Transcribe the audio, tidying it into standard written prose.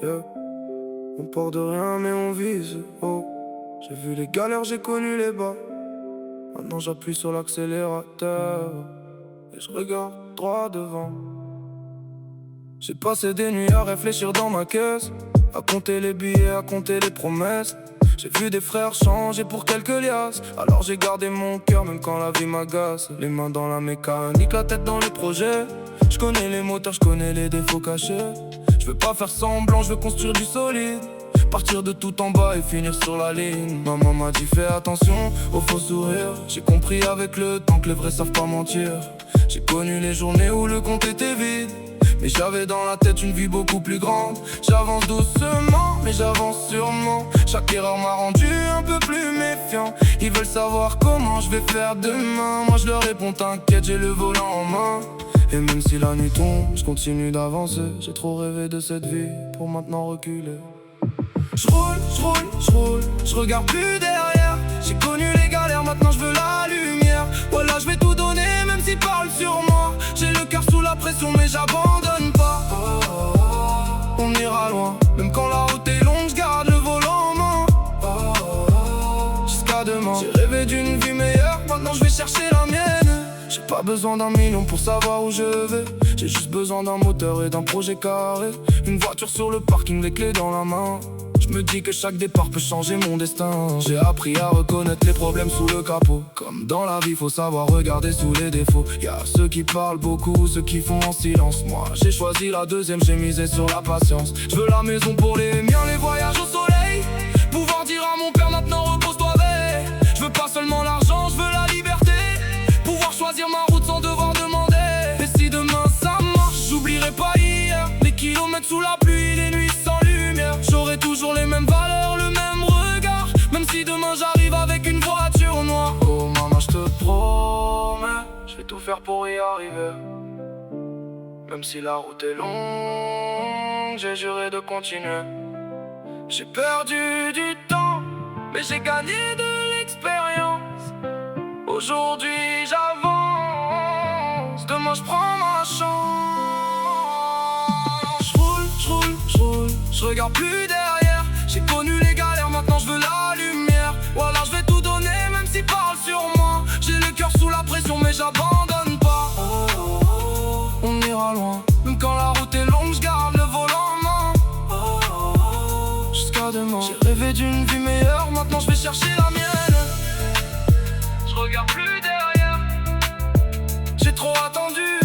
yeah. On part de rien mais on vise, oh. J'ai vu les galères, j'ai connu les bas. Maintenant j'appuie sur l'accélérateur et je regarde droit devant. J'ai passé des nuits à réfléchir dans ma caisse, à compter les billets, à compter les promesses. J'ai vu des frères changer pour quelques liasses, alors j'ai gardé mon cœur même quand la vie m'agace. Les mains dans la mécanique, la tête dans les projets. Je connais les moteurs, je connais les défauts cachés. Je veux pas faire semblant, je veux construire du solide. Partir de tout en bas et finir sur la ligne. Maman m'a dit fais attention aux faux sourires. J'ai compris avec le temps que les vrais savent pas mentir. J'ai connu les journées où le compte était vide, mais j'avais dans la tête une vie beaucoup plus grande. J'avance doucement, mais j'avance sûrement. Chaque erreur m'a rendu un peu plus méfiant. Ils veulent savoir comment je vais faire demain. Moi je leur réponds t'inquiète, j'ai le volant en main. Et même si la nuit tombe, je continue d'avancer. J'ai trop rêvé de cette vie pour maintenant reculer. Je regarde plus derrière. J'ai connu les galères, maintenant je veux la lumière. Voilà, je vais tout donner, même s'ils parlent sur moi. J'ai le cœur sous la pression, mais j'abandonne pas. On ira loin, même quand la route est longue, je garde le volant en main. Jusqu'à demain, j'ai rêvé d'une vie meilleure, maintenant je vais chercher la mienne. J'ai pas besoin d'un million pour savoir où je vais. J'ai juste besoin d'un moteur et d'un projet carré. Une voiture sur le parking, les clés dans la main. Je me dis que chaque départ peut changer mon destin. J'ai appris à reconnaître les problèmes sous le capot. Comme dans la vie, faut savoir regarder sous les défauts. Y'a ceux qui parlent beaucoup, ceux qui font en silence. Moi, j'ai choisi la deuxième, j'ai misé sur la patience. Je veux la maison pour les miens, les voyages au soleil. Pouvoir dire à mon père maintenant repose-toi, veille. Je veux pas seulement l'argent, je veux la liberté. Pouvoir choisir ma route sans devoir demander. Et si demain ça marche, j'oublierai pas hier. Les kilomètres sous la pluie, les nuits sans lumière. J'aurai toujours les mêmes valeurs, le même regard. Même si demain j'arrive avec une voiture noire. Oh maman, je te promets, je vais tout faire pour y arriver. Même si la route est longue, j'ai juré de continuer. J'ai perdu du temps, mais j'ai gagné de l'expérience. Aujourd'hui j'avance, demain je prends ma chance. Je regarde plus derrière. J'ai connu les galères, maintenant je veux la lumière. Voilà, je vais tout donner, même s'ils parlent sur moi. J'ai le cœur sous la pression, mais j'abandonne pas. On ira loin, même quand la route est longue, je garde le volant en main. Jusqu'à demain, j'ai rêvé d'une vie meilleure, maintenant je vais chercher la mienne. Je regarde plus derrière. J'ai trop attendu.